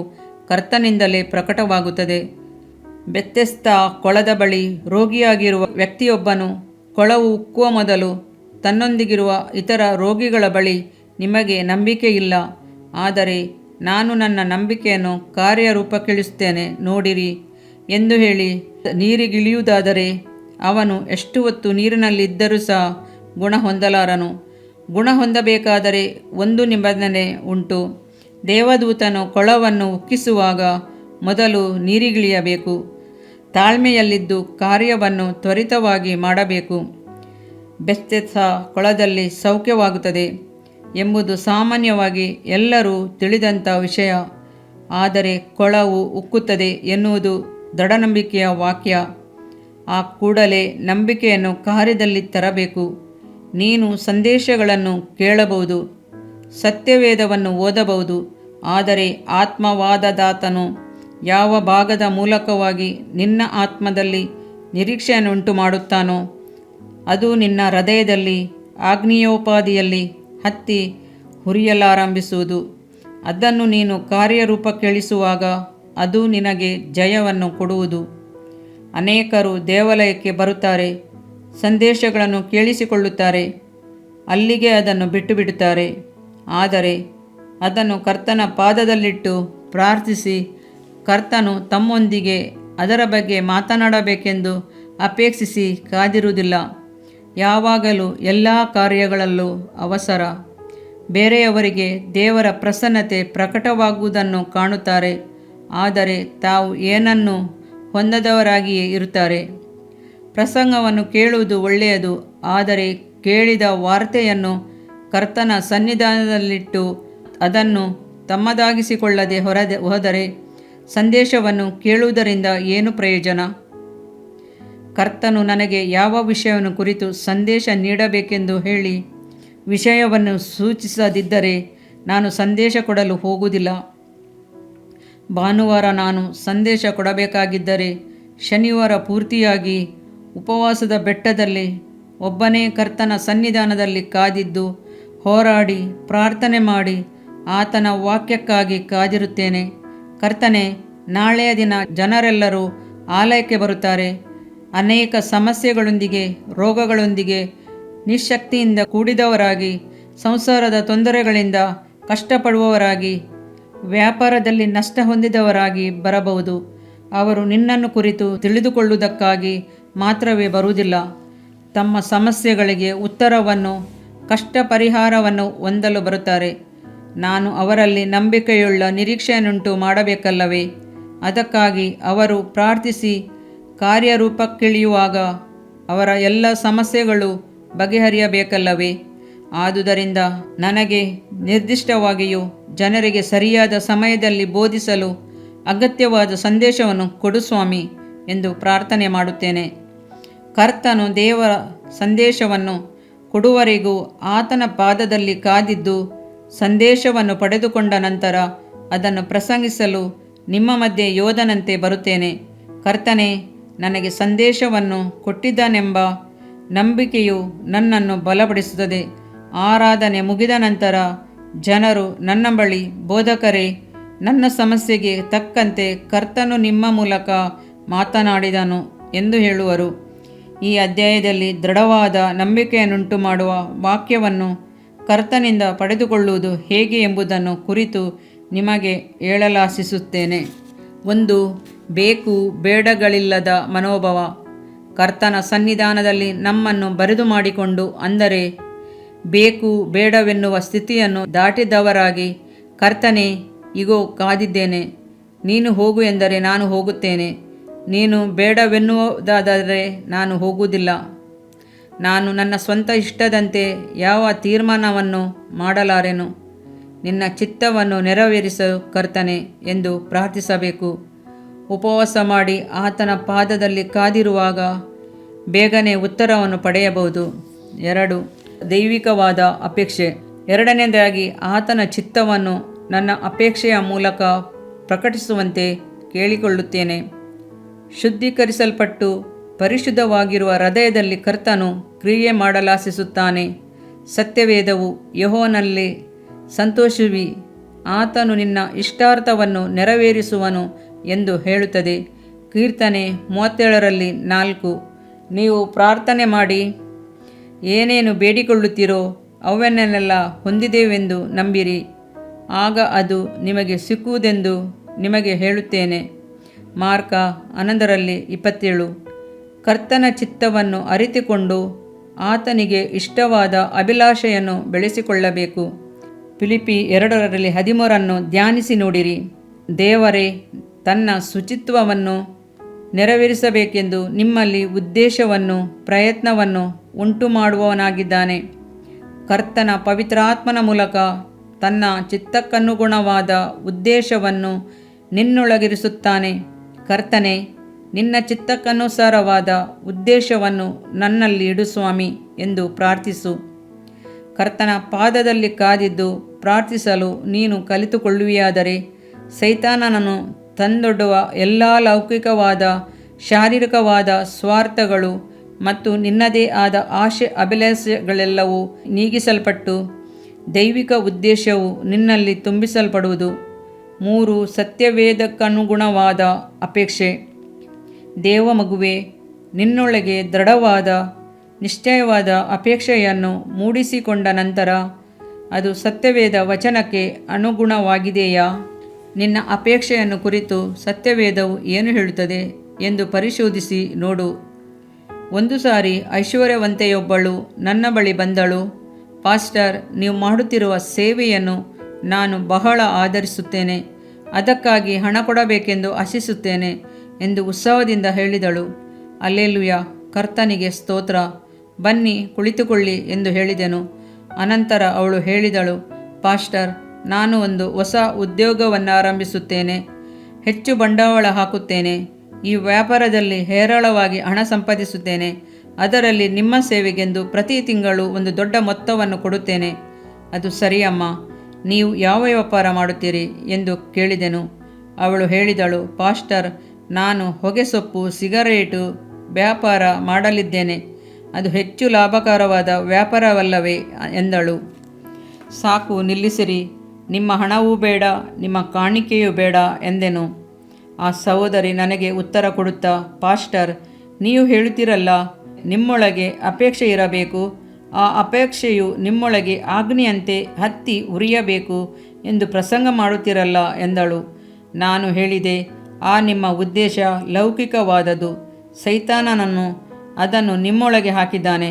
ಕರ್ತನಿಂದಲೇ ಪ್ರಕಟವಾಗುತ್ತದೆ. ಬೆಥೆಸ್ದ ಕೊಳದ ಬಳಿ ರೋಗಿಯಾಗಿರುವ ವ್ಯಕ್ತಿಯೊಬ್ಬನು ಕೊಳವು ಉಕ್ಕುವ ಮೊದಲು ತನ್ನೊಂದಿಗಿರುವ ಇತರ ರೋಗಿಗಳ ಬಳಿ, ನಿಮಗೆ ನಂಬಿಕೆ ಇಲ್ಲ, ಆದರೆ ನಾನು ನನ್ನ ನಂಬಿಕೆಯನ್ನು ಕಾರ್ಯರೂಪಕ್ಕಿಳಿಸುತ್ತೇನೆ, ನೋಡಿರಿ ಎಂದು ಹೇಳಿ ನೀರಿಗಿಳಿಯುವುದಾದರೆ ಅವನು ಎಷ್ಟು ಹೊತ್ತು ನೀರಿನಲ್ಲಿದ್ದರೂ ಸಹ ಗುಣ ಹೊಂದಲಾರನು. ಗುಣ ಹೊಂದಬೇಕಾದರೆ ಒಂದು ನಿಬಂಧನೆ ಉಂಟು. ದೇವದೂತನು ಕೊಳವನ್ನು ಉಕ್ಕಿಸುವಾಗ ಮೊದಲು ನೀರಿಗಿಳಿಯಬೇಕು. ತಾಳ್ಮೆಯಲ್ಲಿದ್ದು ಕಾರ್ಯವನ್ನು ತ್ವರಿತವಾಗಿ ಮಾಡಬೇಕು. ಬೆಥೆಸ್ದ ಕೊಳದಲ್ಲಿ ಸೌಖ್ಯವಾಗುತ್ತದೆ ಎಂಬುದು ಸಾಮಾನ್ಯವಾಗಿ ಎಲ್ಲರೂ ತಿಳಿದಂಥ ವಿಷಯ. ಆದರೆ ಕೊಳವು ಉಕ್ಕುತ್ತದೆ ಎನ್ನುವುದು ದೃಢನಂಬಿಕೆಯ ವಾಕ್ಯ. ಆ ಕೂಡಲೇ ನಂಬಿಕೆಯನ್ನು ಕಾರ್ಯದಲ್ಲಿ ತರಬೇಕು. ನೀನು ಸಂದೇಶಗಳನ್ನು ಕೇಳಬಹುದು, ಸತ್ಯವೇದವನ್ನು ಓದಬಹುದು, ಆದರೆ ಆತ್ಮವಾದದಾತನು ಯಾವ ಭಾಗದ ಮೂಲಕವಾಗಿ ನಿನ್ನ ಆತ್ಮದಲ್ಲಿ ನಿರೀಕ್ಷೆಯನ್ನುಂಟು ಮಾಡುತ್ತಾನೋ ಅದು ನಿನ್ನ ಹೃದಯದಲ್ಲಿ ಅಗ್ನಿಯೋಪಾದಿಯಲ್ಲಿ ಹತ್ತಿ ಹುರಿಯಲಾರಂಭಿಸುವುದು. ಅದನ್ನು ನೀನು ಕಾರ್ಯರೂಪಕ್ಕಿಳಿಸುವಾಗ ಅದು ನಿನಗೆ ಜಯವನ್ನು ಕೊಡುವುದು. ಅನೇಕರು ದೇವಾಲಯಕ್ಕೆ ಬರುತ್ತಾರೆ, ಸಂದೇಶಗಳನ್ನು ಕೇಳಿಸಿಕೊಳ್ಳುತ್ತಾರೆ, ಅಲ್ಲಿಗೆ ಅದನ್ನು ಬಿಟ್ಟು ಬಿಡುತ್ತಾರೆ. ಆದರೆ ಅದನ್ನು ಕರ್ತನ ಪಾದದಲ್ಲಿಟ್ಟು ಪ್ರಾರ್ಥಿಸಿ ಕರ್ತನು ತಮ್ಮೊಂದಿಗೆ ಅದರ ಬಗ್ಗೆ ಮಾತನಾಡಬೇಕೆಂದು ಅಪೇಕ್ಷಿಸಿ ಕಾದಿರುವುದಿಲ್ಲ. ಯಾವಾಗಲೂ ಎಲ್ಲ ಕಾರ್ಯಗಳಲ್ಲೂ ಅವಸರ. ಬೇರೆಯವರಿಗೆ ದೇವರ ಪ್ರಸನ್ನತೆ ಪ್ರಕಟವಾಗುವುದನ್ನು ಕಾಣುತ್ತಾರೆ, ಆದರೆ ತಾವು ಏನನ್ನೂ ಹೊಂದದವರಾಗಿಯೇ ಇರುತ್ತಾರೆ. ಪ್ರಸಂಗವನ್ನು ಕೇಳುವುದು ಒಳ್ಳೆಯದು, ಆದರೆ ಕೇಳಿದ ವಾರ್ತೆಯನ್ನು ಕರ್ತನ ಸನ್ನಿಧಾನದಲ್ಲಿಟ್ಟು ಅದನ್ನು ತಮ್ಮದಾಗಿಸಿಕೊಳ್ಳದೆ ಹೋದರೆ ಸಂದೇಶವನ್ನು ಕೇಳುವುದರಿಂದ ಏನು ಪ್ರಯೋಜನ? ಕರ್ತನು ನನಗೆ ಯಾವ ವಿಷಯವನ್ನು ಕುರಿತು ಸಂದೇಶ ನೀಡಬೇಕೆಂದು ಹೇಳಿ ವಿಷಯವನ್ನು ಸೂಚಿಸದಿದ್ದರೆ ನಾನು ಸಂದೇಶ ಕೊಡಲು ಹೋಗುವುದಿಲ್ಲ. ಭಾನುವಾರ ನಾನು ಸಂದೇಶ ಕೊಡಬೇಕಾಗಿದ್ದರೆ ಶನಿವಾರ ಪೂರ್ತಿಯಾಗಿ ಉಪವಾಸದ ಬೆಟ್ಟದಲ್ಲಿ ಒಬ್ಬನೇ ಕರ್ತನ ಸನ್ನಿಧಾನದಲ್ಲಿ ಕಾದಿದ್ದು ಹೋರಾಡಿ ಪ್ರಾರ್ಥನೆ ಮಾಡಿ ಆತನ ವಾಕ್ಯಕ್ಕಾಗಿ ಕಾದಿರುತ್ತೇನೆ. ಕರ್ತನೆ, ನಾಳೆಯ ದಿನ ಜನರೆಲ್ಲರೂ ಆಲಯಕ್ಕೆ ಬರುತ್ತಾರೆ. ಅನೇಕ ಸಮಸ್ಯೆಗಳೊಂದಿಗೆ, ರೋಗಗಳೊಂದಿಗೆ, ನಿಶಕ್ತಿಯಿಂದ ಕೂಡಿದವರಾಗಿ, ಸಂಸಾರದ ತೊಂದರೆಗಳಿಂದ ಕಷ್ಟಪಡುವವರಾಗಿ, ವ್ಯಾಪಾರದಲ್ಲಿ ನಷ್ಟ ಹೊಂದಿದವರಾಗಿ ಬರಬಹುದು. ಅವರು ನಿನ್ನನ್ನು ಕುರಿತು ತಿಳಿದುಕೊಳ್ಳುವುದಕ್ಕಾಗಿ ಮಾತ್ರವೇ ಬರುವುದಿಲ್ಲ, ತಮ್ಮ ಸಮಸ್ಯೆಗಳಿಗೆ ಉತ್ತರವನ್ನು, ಕಷ್ಟ ಪರಿಹಾರವನ್ನು ಹೊಂದಲು ಬರುತ್ತಾರೆ. ನಾನು ಅವರಲ್ಲಿ ನಂಬಿಕೆಯುಳ್ಳ ನಿರೀಕ್ಷೆಯನ್ನುಂಟು ಮಾಡಬೇಕಲ್ಲವೇ? ಅದಕ್ಕಾಗಿ ಅವರು ಪ್ರಾರ್ಥಿಸಿ ಕಾರ್ಯರೂಪಕ್ಕಿಳಿಯುವಾಗ ಅವರ ಎಲ್ಲ ಸಮಸ್ಯೆಗಳು ಬಗೆಹರಿಯಬೇಕಲ್ಲವೇ? ಆದುದರಿಂದ ನನಗೆ ನಿರ್ದಿಷ್ಟವಾಗಿಯೂ ಜನರಿಗೆ ಸರಿಯಾದ ಸಮಯದಲ್ಲಿ ಬೋಧಿಸಲು ಅಗತ್ಯವಾದ ಸಂದೇಶವನ್ನು ಕೊಡು ಸ್ವಾಮಿ ಎಂದು ಪ್ರಾರ್ಥನೆ ಮಾಡುತ್ತೇನೆ. ಕರ್ತನು ದೇವರ ಸಂದೇಶವನ್ನು ಕೊಡುವವರೆಗೂ ಆತನ ಪಾದದಲ್ಲಿ ಕಾದಿದ್ದು ಸಂದೇಶವನ್ನು ಪಡೆದುಕೊಂಡ ನಂತರ ಅದನ್ನು ಪ್ರಸಂಗಿಸಲು ನಿಮ್ಮ ಮಧ್ಯೆ ಯೋಧನಂತೆ ಬರುತ್ತೇನೆ. ಕರ್ತನೇ, ನನಗೆ ಸಂದೇಶವನ್ನು ಕೊಟ್ಟಿದ್ದಾನೆಂಬ ನಂಬಿಕೆಯು ನನ್ನನ್ನು ಬಲಪಡಿಸುತ್ತದೆ. ಆರಾಧನೆ ಮುಗಿದ ನಂತರ ಜನರು ನನ್ನ ಬಳಿ, ಬೋಧಕರೇ, ನನ್ನ ಸಮಸ್ಯೆಗೆ ತಕ್ಕಂತೆ ಕರ್ತನು ನಿಮ್ಮ ಮೂಲಕ ಮಾತನಾಡಿದನು ಎಂದು ಹೇಳುವರು. ಈ ಅಧ್ಯಾಯದಲ್ಲಿ ದೃಢವಾದ ನಂಬಿಕೆಯನ್ನುಂಟು ಮಾಡುವ ವಾಕ್ಯವನ್ನು ಕರ್ತನಿಂದ ಪಡೆದುಕೊಳ್ಳುವುದು ಹೇಗೆ ಎಂಬುದನ್ನು ಕುರಿತು ನಿಮಗೆ ಹೇಳಲಾಶಿಸುತ್ತೇನೆ. 1. ಬೇಕು ಬೇಡಗಳಿಲ್ಲದ ಮನೋಭಾವ. ಕರ್ತನ ಸನ್ನಿಧಾನದಲ್ಲಿ ನಮ್ಮನ್ನು ಬರಿದು ಮಾಡಿಕೊಂಡು, ಅಂದರೆ ಬೇಕು ಬೇಡವೆನ್ನುವ ಸ್ಥಿತಿಯನ್ನು ದಾಟಿದವರಾಗಿ, ಕರ್ತನೇ, ಇಗೋ ಕಾದಿದ್ದೇನೆ, ನೀನು ಹೋಗು ಎಂದರೆ ನಾನು ಹೋಗುತ್ತೇನೆ, ನೀನು ಬೇಡವೆನ್ನುವುದಾದರೆ ನಾನು ಹೋಗುವುದಿಲ್ಲ, ನಾನು ನನ್ನ ಸ್ವಂತ ಇಷ್ಟದಂತೆ ಯಾವ ತೀರ್ಮಾನವನ್ನು ಮಾಡಲಾರೆನು, ನಿನ್ನ ಚಿತ್ತವನ್ನು ನೆರವೇರಿಸು ಕರ್ತನೆ ಎಂದು ಪ್ರಾರ್ಥಿಸಬೇಕು. ಉಪವಾಸ ಮಾಡಿ ಆತನ ಪಾದದಲ್ಲಿ ಕಾದಿರುವಾಗ ಬೇಗನೆ ಉತ್ತರವನ್ನು ಪಡೆಯಬಹುದು. 2. ದೈವಿಕವಾದ ಅಪೇಕ್ಷೆ. ಎರಡನೇದಾಗಿ, ಆತನ ಚಿತ್ತವನ್ನು ನನ್ನ ಅಪೇಕ್ಷೆಯ ಮೂಲಕ ಪ್ರಕಟಿಸುವಂತೆ ಕೇಳಿಕೊಳ್ಳುತ್ತೇನೆ. ಶುದ್ಧೀಕರಿಸಲ್ಪಟ್ಟು ಪರಿಶುದ್ಧವಾಗಿರುವ ಹೃದಯದಲ್ಲಿ ಕರ್ತನು ಕ್ರಿಯೆ ಮಾಡಲಾಶಿಸುತ್ತಾನೆ. ಸತ್ಯವೇದವು ಯೆಹೋವನಲ್ಲಿ ಸಂತೋಷಿಸುವಿ, ಆತನು ನಿನ್ನ ಇಷ್ಟಾರ್ಥವನ್ನು ನೆರವೇರಿಸುವನು ಎಂದು ಹೇಳುತ್ತದೆ. ಕೀರ್ತನೆ 37:4. ನೀವು ಪ್ರಾರ್ಥನೆ ಮಾಡಿ ಏನೇನು ಬೇಡಿಕೊಳ್ಳುತ್ತೀರೋ ಅವನ್ನೆಲ್ಲ ಹೊಂದಿದೆವೆಂದು ನಂಬಿರಿ, ಆಗ ಅದು ನಿಮಗೆ ಸಿಕ್ಕುವುದೆಂದು ನಿಮಗೆ ಹೇಳುತ್ತೇನೆ. ಮಾರ್ಕ 11:27. ಕರ್ತನ ಚಿತ್ತವನ್ನು ಅರಿತುಕೊಂಡು ಆತನಿಗೆ ಇಷ್ಟವಾದ ಅಭಿಲಾಷೆಯನ್ನು ಬೆಳೆಸಿಕೊಳ್ಳಬೇಕು. ಫಿಲಿಪ್ಪಿ 2:13 ಧ್ಯಾನಿಸಿ ನೋಡಿರಿ. ದೇವರೇ ತನ್ನ ಶುಚಿತ್ವವನ್ನು ನೆರವೇರಿಸಬೇಕೆಂದು ನಿಮ್ಮಲ್ಲಿ ಉದ್ದೇಶವನ್ನು, ಪ್ರಯತ್ನವನ್ನು ಉಂಟು ಮಾಡುವವನಾಗಿದ್ದಾನೆ. ಕರ್ತನ ಪವಿತ್ರಾತ್ಮನ ಮೂಲಕ ತನ್ನ ಚಿತ್ತಕ್ಕನುಗುಣವಾದ ಉದ್ದೇಶವನ್ನು ನಿನ್ನೊಳಗಿರಿಸುತ್ತಾನೆ. ಕರ್ತನೆ, ನಿನ್ನ ಚಿತ್ತಕ್ಕನುಸಾರವಾದ ಉದ್ದೇಶವನ್ನು ನನ್ನಲ್ಲಿ ಇಡು ಸ್ವಾಮಿ ಎಂದು ಪ್ರಾರ್ಥಿಸು. ಕರ್ತನ ಪಾದದಲ್ಲಿ ಕಾದಿದ್ದು ಪ್ರಾರ್ಥಿಸಲು ನೀನು ಕಲಿತುಕೊಳ್ಳುವಿಯಾದರೆ ಸೈತಾನನನ್ನು ತಂದೊಡ್ಡುವ ಎಲ್ಲ ಲೌಕಿಕವಾದ, ಶಾರೀರಿಕವಾದ ಸ್ವಾರ್ಥಗಳು ಮತ್ತು ನಿನ್ನದೇ ಆದ ಆಶೆ ಅಭಿಲಾಷೆಗಳೆಲ್ಲವೂ ನೀಗಿಸಲ್ಪಟ್ಟು ದೈವಿಕ ಉದ್ದೇಶವು ನಿನ್ನಲ್ಲಿ ತುಂಬಿಸಲ್ಪಡುವುದು. 3. ಸತ್ಯವೇದಕ್ಕನುಗುಣವಾದ ಅಪೇಕ್ಷೆ. ದೇವ ಮಗುವೆ, ನಿನ್ನೊಳಗೆ ದೃಢವಾದ, ನಿಶ್ಚಯವಾದ ಅಪೇಕ್ಷೆಯನ್ನು ಮೂಡಿಸಿಕೊಂಡ ನಂತರ ಅದು ಸತ್ಯವೇದ ವಚನಕ್ಕೆ ಅನುಗುಣವಾಗಿದೆಯಾ? ನಿನ್ನ ಅಪೇಕ್ಷೆಯನ್ನು ಕುರಿತು ಸತ್ಯವೇದವು ಏನು ಹೇಳುತ್ತದೆ ಎಂದು ಪರಿಶೋಧಿಸಿ ನೋಡು. ಒಂದು ಸಾರಿ ಐಶ್ವರ್ಯವಂತೆಯೊಬ್ಬಳು ನನ್ನ ಬಳಿ ಬಂದಳು. ಪಾಸ್ಟರ್, ನೀವು ಮಾಡುತ್ತಿರುವ ಸೇವೆಯನ್ನು ನಾನು ಬಹಳ ಆದರಿಸುತ್ತೇನೆ, ಅದಕ್ಕಾಗಿ ಹಣ ಕೊಡಬೇಕೆಂದು ಆಶಿಸುತ್ತೇನೆ ಎಂದು ಉತ್ಸಾಹದಿಂದ ಹೇಳಿದಳು. ಹಲ್ಲೆಲೂಯಾ, ಕರ್ತನಿಗೆ ಸ್ತೋತ್ರ, ಬನ್ನಿ ಕುಳಿತುಕೊಳ್ಳಿ ಎಂದು ಹೇಳಿದೆನು. ಅನಂತರ ಅವಳು ಹೇಳಿದಳು, ಪಾಸ್ಟರ್, ನಾನು ಒಂದು ಹೊಸ ಉದ್ಯೋಗವನ್ನು ಆರಂಭಿಸುತ್ತೇನೆ, ಹೆಚ್ಚು ಬಂಡವಾಳ ಹಾಕುತ್ತೇನೆ, ಈ ವ್ಯಾಪಾರದಲ್ಲಿ ಹೇರಳವಾಗಿ ಹಣ ಸಂಪಾದಿಸುತ್ತೇನೆ, ಅದರಲ್ಲಿ ನಿಮ್ಮ ಸೇವೆಗೆಂದು ಪ್ರತಿ ತಿಂಗಳು ಒಂದು ದೊಡ್ಡ ಮೊತ್ತವನ್ನು ಕೊಡುತ್ತೇನೆ. ಅದು ಸರಿಯಮ್ಮ, ನೀವು ಯಾವ ವ್ಯಾಪಾರ ಮಾಡುತ್ತೀರಿ ಎಂದು ಕೇಳಿದೆನು. ಅವಳು ಹೇಳಿದಳು, ಪಾಸ್ಟರ್, ನಾನು ಹೊಗೆಸೊಪ್ಪು, ಸಿಗರೇಟು ವ್ಯಾಪಾರ ಮಾಡಲಿದ್ದೇನೆ. ಅದು ಹೆಚ್ಚು ಲಾಭಕರವಾದ ವ್ಯಾಪಾರವಲ್ಲವೇ ಎಂದಳು. ಸಾಕು, ನಿಲ್ಲಿಸಿರಿ, ನಿಮ್ಮ ಹಣವೂ ಬೇಡ, ನಿಮ್ಮ ಕಾಣಿಕೆಯೂ ಬೇಡ ಎಂದೆನು. ಆ ಸಹೋದರಿ ನನಗೆ ಉತ್ತರ ಕೊಡುತ್ತಾ, ಪಾಸ್ಟರ್, ನೀವು ಹೇಳುತ್ತೀರಲ್ಲ, ನಿಮ್ಮೊಳಗೆ ಅಪೇಕ್ಷೆ ಇರಬೇಕು, ಆ ಅಪೇಕ್ಷೆಯು ನಿಮ್ಮೊಳಗೆ ಅಗ್ನಿಯಂತೆ ಹತ್ತಿ ಉರಿಯಬೇಕು ಎಂದು ಪ್ರಸಂಗ ಮಾಡುತ್ತೀರಲ್ಲ ಎಂದಳು. ನಾನು ಹೇಳಿದೆ, ಆ ನಿಮ್ಮ ಉದ್ದೇಶ ಲೌಕಿಕವಾದದ್ದು. ಸೈತಾನನನ್ನು ಅದನ್ನು ನಿಮ್ಮೊಳಗೆ ಹಾಕಿದ್ದಾನೆ.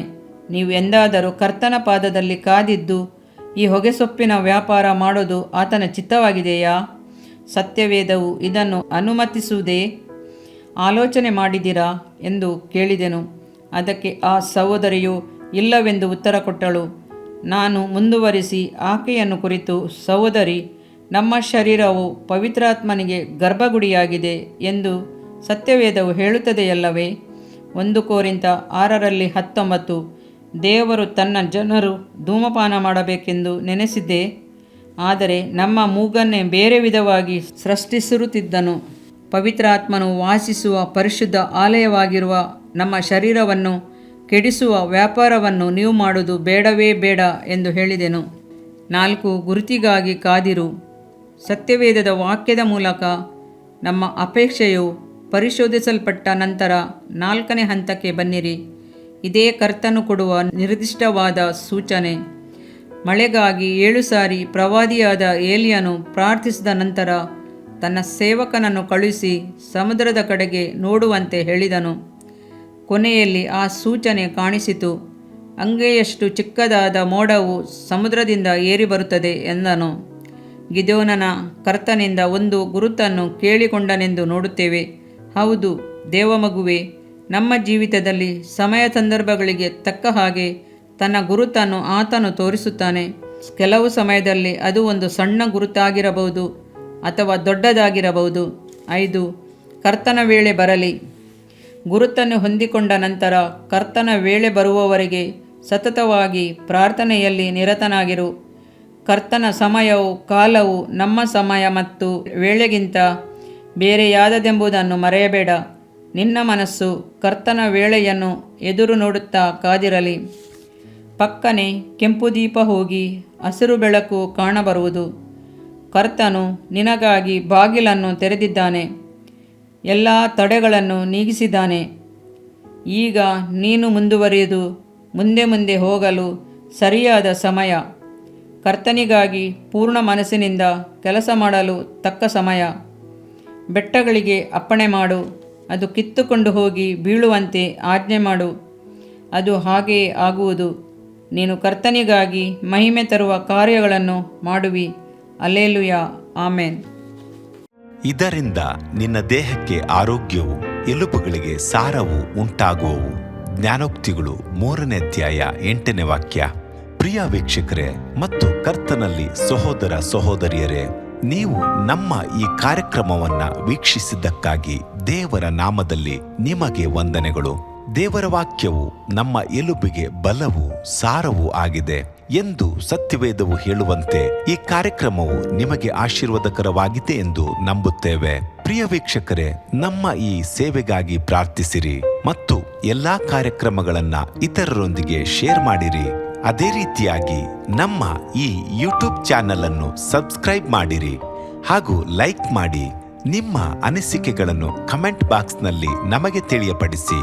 ನೀವು ಎಂದಾದರೂ ಕರ್ತನ ಪಾದದಲ್ಲಿ ಕಾದಿದ್ದು ಈ ಹೊಗೆಸೊಪ್ಪಿನ ವ್ಯಾಪಾರ ಮಾಡೋದು ಆತನ ಚಿತ್ತವಾಗಿದೆಯಾ? ಸತ್ಯವೇದವು ಇದನ್ನು ಅನುಮತಿಸುವುದೇ? ಆಲೋಚನೆ ಮಾಡಿದಿರಾ ಎಂದು ಕೇಳಿದೆನು. ಅದಕ್ಕೆ ಆ ಸಹೋದರಿಯು ಇಲ್ಲವೆಂದು ಉತ್ತರ ಕೊಟ್ಟಳು. ನಾನು ಮುಂದುವರಿಸಿ ಆಕೆಯನ್ನು ಕುರಿತು, ಸಹೋದರಿ, ನಮ್ಮ ಶರೀರವು ಪವಿತ್ರಾತ್ಮನಿಗೆ ಗರ್ಭಗುಡಿಯಾಗಿದೆ ಎಂದು ಸತ್ಯವೇದವು ಹೇಳುತ್ತದೆಯಲ್ಲವೇ? 1 ಕೊರಿಂಥ 6:19 ದೇವರು ತನ್ನ ಜನರು ಧೂಮಪಾನ ಮಾಡಬೇಕೆಂದು ನೆನೆಸಿದ್ದೇ, ಆದರೆ ನಮ್ಮ ಮೂಗನ್ನೇ ಬೇರೆ ವಿಧವಾಗಿ ಸೃಷ್ಟಿಸಿರುತ್ತಿದ್ದನು. ಪವಿತ್ರಾತ್ಮನು ವಾಸಿಸುವ ಪರಿಶುದ್ಧ ಆಲಯವಾಗಿರುವ ನಮ್ಮ ಶರೀರವನ್ನು ಕೆಡಿಸುವ ವ್ಯಾಪಾರವನ್ನು ನೀವು ಮಾಡುವುದು ಬೇಡವೇ ಬೇಡ ಎಂದು ಹೇಳಿದೆನು. 4 ಗುರುತಿಗಾಗಿ ಕಾದಿರು. ಸತ್ಯವೇದದ ವಾಕ್ಯದ ಮೂಲಕ ನಮ್ಮ ಅಪೇಕ್ಷೆಯು ಪರಿಶೋಧಿಸಲ್ಪಟ್ಟ ನಂತರ 4ನೇ ಹಂತಕ್ಕೆ ಬನ್ನಿರಿ. ಇದೇ ಕರ್ತನು ಕೊಡುವ ನಿರ್ದಿಷ್ಟವಾದ ಸೂಚನೆ. ಮಳೆಗಾಗಿ 7 ಸಾರಿ ಪ್ರವಾದಿಯಾದ ಏಲಿಯನು ಪ್ರಾರ್ಥಿಸಿದ ನಂತರ ತನ್ನ ಸೇವಕನನ್ನು ಕಳುಹಿಸಿ ಸಮುದ್ರದ ಕಡೆಗೆ ನೋಡುವಂತೆ ಹೇಳಿದನು. ಕೊನೆಯಲ್ಲಿ ಆ ಸೂಚನೆ ಕಾಣಿಸಿತು. ಅಂಗೈಯಷ್ಟು ಚಿಕ್ಕದಾದ ಮೋಡವು ಸಮುದ್ರದಿಂದ ಏರಿ ಬರುತ್ತದೆ ಎಂದನು. ಗಿದ್ಯೋನನ ಕರ್ತನಿಂದ ಒಂದು ಗುರುತನ್ನು ಕೇಳಿಕೊಂಡನೆಂದು ನೋಡುತ್ತೇವೆ. ಹೌದು, ದೇವಮಗುವೆ ನಮ್ಮ ಜೀವಿತದಲ್ಲಿ ಸಮಯ ಸಂದರ್ಭಗಳಿಗೆ ತಕ್ಕ ಹಾಗೆ ತನ್ನ ಗುರುತನ್ನು ಆತನು ತೋರಿಸುತ್ತಾನೆ. ಕೆಲವು ಸಮಯದಲ್ಲಿ ಅದು ಒಂದು ಸಣ್ಣ ಗುರುತಾಗಿರಬಹುದು ಅಥವಾ ದೊಡ್ಡದಾಗಿರಬಹುದು. 5 ಕರ್ತನ ವೇಳೆ ಬರಲಿ. ಗುರುತನ್ನು ಹೊಂದಿಕೊಂಡ ನಂತರ ಕರ್ತನ ವೇಳೆ ಬರುವವರೆಗೆ ಸತತವಾಗಿ ಪ್ರಾರ್ಥನೆಯಲ್ಲಿ ನಿರತನಾಗಿರು. ಕರ್ತನ ಸಮಯವು ಕಾಲವು ನಮ್ಮ ಸಮಯ ಮತ್ತು ವೇಳೆಗಿಂತ ಬೇರೆಯಾದದೆಂಬುದನ್ನು ಮರೆಯಬೇಡ. ನಿನ್ನ ಮನಸ್ಸು ಕರ್ತನ ವೇಳೆಯನ್ನು ಎದುರು ನೋಡುತ್ತಾ ಕಾದಿರಲಿ. ಪಕ್ಕನೆ ಕೆಂಪು ದೀಪ ಹೋಗಿ ಹಸಿರು ಬೆಳಕು ಕಾಣಬರುವುದು. ಕರ್ತನು ನಿನಗಾಗಿ ಬಾಗಿಲನ್ನು ತೆರೆದಿದ್ದಾನೆ, ಎಲ್ಲ ತಡೆಗಳನ್ನು ನೀಗಿಸಿದ್ದಾನೆ. ಈಗ ನೀನು ಮುಂದುವರಿಯುವುದು ಮುಂದೆ ಮುಂದೆ ಹೋಗಲು ಸರಿಯಾದ ಸಮಯ. ಕರ್ತನಿಗಾಗಿ ಪೂರ್ಣ ಮನಸ್ಸಿನಿಂದ ಕೆಲಸ ಮಾಡಲು ತಕ್ಕ ಸಮಯ. ಬೆಟ್ಟಗಳಿಗೆ ಅಪ್ಪಣೆ ಮಾಡು, ಅದು ಕಿತ್ತುಕೊಂಡು ಹೋಗಿ ಬೀಳುವಂತೆ ಆಜ್ಞೆ ಮಾಡು, ಅದು ಹಾಗೆಯೇ ಆಗುವುದು. ನೀನು ಕರ್ತನಿಗಾಗಿ ಮಹಿಮೆ ತರುವ ಕಾರ್ಯಗಳನ್ನು ಮಾಡುವಿ. ಅಲ್ಲೇಲುಯಾ, ಆಮೇನ್. ಇದರಿಂದ ನಿನ್ನ ದೇಹಕ್ಕೆ ಆರೋಗ್ಯವು, ಎಲುಬುಗಳಿಗೆ ಸಾರವು ಉಂಟಾಗುವವು. ಜ್ಞಾನೋಕ್ತಿಗಳು 3ನೇ ಅಧ್ಯಾಯ 8ನೇ ವಾಕ್ಯ. ಪ್ರಿಯ ವೀಕ್ಷಕರೇ ಮತ್ತು ಕರ್ತನಲ್ಲಿ ಸಹೋದರ ಸಹೋದರಿಯರೇ, ನೀವು ನಮ್ಮ ಈ ಕಾರ್ಯಕ್ರಮವನ್ನ ವೀಕ್ಷಿಸಿದ್ದಕ್ಕಾಗಿ ದೇವರ ನಾಮದಲ್ಲಿ ನಿಮಗೆ ವಂದನೆಗಳು. ದೇವರ ವಾಕ್ಯವು ನಮ್ಮ ಎಲುಬಿಗೆ ಬಲವು, ಸಾರವೂ ಆಗಿದೆ ಎಂದು ಸತ್ಯವೇದವು ಹೇಳುವಂತೆ ಈ ಕಾರ್ಯಕ್ರಮವು ನಿಮಗೆ ಆಶೀರ್ವಾದಕರವಾಗಿದೆ ಎಂದು ನಂಬುತ್ತೇವೆ. ಪ್ರಿಯ ವೀಕ್ಷಕರೇ, ನಮ್ಮ ಈ ಸೇವೆಗಾಗಿ ಪ್ರಾರ್ಥಿಸಿರಿ ಮತ್ತು ಎಲ್ಲಾ ಕಾರ್ಯಕ್ರಮಗಳನ್ನ ಇತರರೊಂದಿಗೆ ಶೇರ್ ಮಾಡಿರಿ. ಅದೇ ರೀತಿಯಾಗಿ ನಮ್ಮ ಈ ಯೂಟ್ಯೂಬ್ ಚಾನೆಲ್ ಅನ್ನು ಸಬ್ಸ್ಕ್ರೈಬ್ ಮಾಡಿರಿ ಹಾಗೂ ಲೈಕ್ ಮಾಡಿ. ನಿಮ್ಮ ಅನಿಸಿಕೆಗಳನ್ನು ಕಮೆಂಟ್ ಬಾಕ್ಸ್ನಲ್ಲಿ ನಮಗೆ ತಿಳಿಯಪಡಿಸಿ.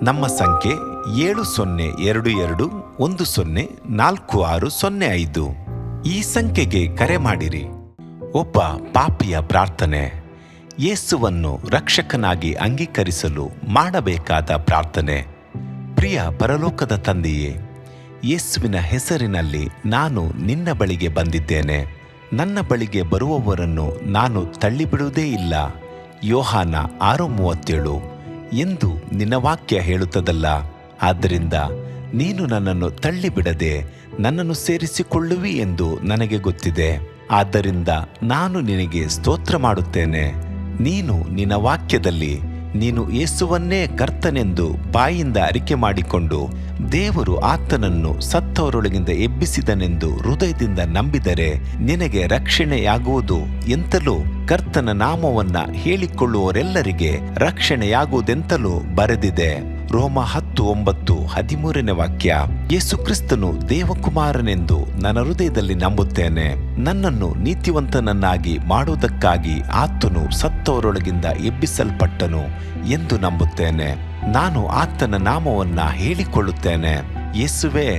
ನಮ್ಮ ಸಂಖ್ಯೆ 7022104605. ಈ ಸಂಖ್ಯೆಗೆ ಕರೆ ಮಾಡಿರಿ. ಒಬ್ಬ ಪಾಪಿಯ ಪ್ರಾರ್ಥನೆ. ಯೇಸುವನ್ನು ರಕ್ಷಕನಾಗಿ ಅಂಗೀಕರಿಸಲು ಮಾಡಬೇಕಾದ ಪ್ರಾರ್ಥನೆ. ಪ್ರಿಯ ಪರಲೋಕದ ತಂದೆಯೇ, ಯೇಸುವಿನ ಹೆಸರಿನಲ್ಲಿ ನಾನು ನಿನ್ನ ಬಳಿಗೆ ಬಂದಿದ್ದೇನೆ. ನನ್ನ ಬಳಿಗೆ ಬರುವವರನ್ನು ನಾನು ತಳ್ಳಿಬಿಡುವುದೇ ಇಲ್ಲ. ಯೋಹಾನ 6:37 ಎಂದು ನಿನ್ನ ವಾಕ್ಯ ಹೇಳುತ್ತದಲ್ಲ. ಆದ್ದರಿಂದ ನೀನು ನನ್ನನ್ನು ತಳ್ಳಿಬಿಡದೆ ನನ್ನನ್ನು ಸೇರಿಸಿಕೊಳ್ಳುವಿ ಎಂದು ನನಗೆ ಗೊತ್ತಿದೆ. ಆದ್ದರಿಂದ ನಾನು ನಿನಗೆ ಸ್ತೋತ್ರ ಮಾಡುತ್ತೇನೆ. ನೀನು ನಿನ್ನ ವಾಕ್ಯದಲ್ಲಿ ನೀನು ಯೇಸುವನ್ನೇ ಕರ್ತನೆಂದು ಬಾಯಿಂದ ಅರಿಕೆ ಮಾಡಿಕೊಂಡು ದೇವರು ಆತನನ್ನು ಸತ್ತವರೊಳಗಿಂದ ಎಬ್ಬಿಸಿದನೆಂದು ಹೃದಯದಿಂದ ನಂಬಿದರೆ ನಿನಗೆ ರಕ್ಷಣೆಯಾಗುವುದು ಎಂತಲೂ, ಕರ್ತನ ನಾಮವನ್ನ ಹೇಳಿಕೊಳ್ಳುವವರೆಲ್ಲರಿಗೆ ರಕ್ಷಣೆಯಾಗುವುದೆಂತಲೂ ಬರೆದಿದೆ. ರೋಮ ಮಾರ್ಕ್ 9:13 ವಾಕ್ಯ. ಯೇಸು ಕ್ರಿಸ್ತನು ದೇವಕುಮಾರನೆಂದು ನನ್ನ ಹೃದಯದಲ್ಲಿ ನಂಬುತ್ತೇನೆ. ನನ್ನನ್ನು ನೀತಿವಂತನನ್ನಾಗಿ ಮಾಡುವುದಕ್ಕಾಗಿ ಆತನು ಸತ್ತವರೊಳಗಿಂದ ಎಬ್ಬಿಸಲ್ಪಟ್ಟನು ಎಂದು ನಂಬುತ್ತೇನೆ. ನಾನು ಆತನ ನಾಮವನ್ನ ಹೇಳಿಕೊಳ್ಳುತ್ತೇನೆ. ಯೇಸುವೇ,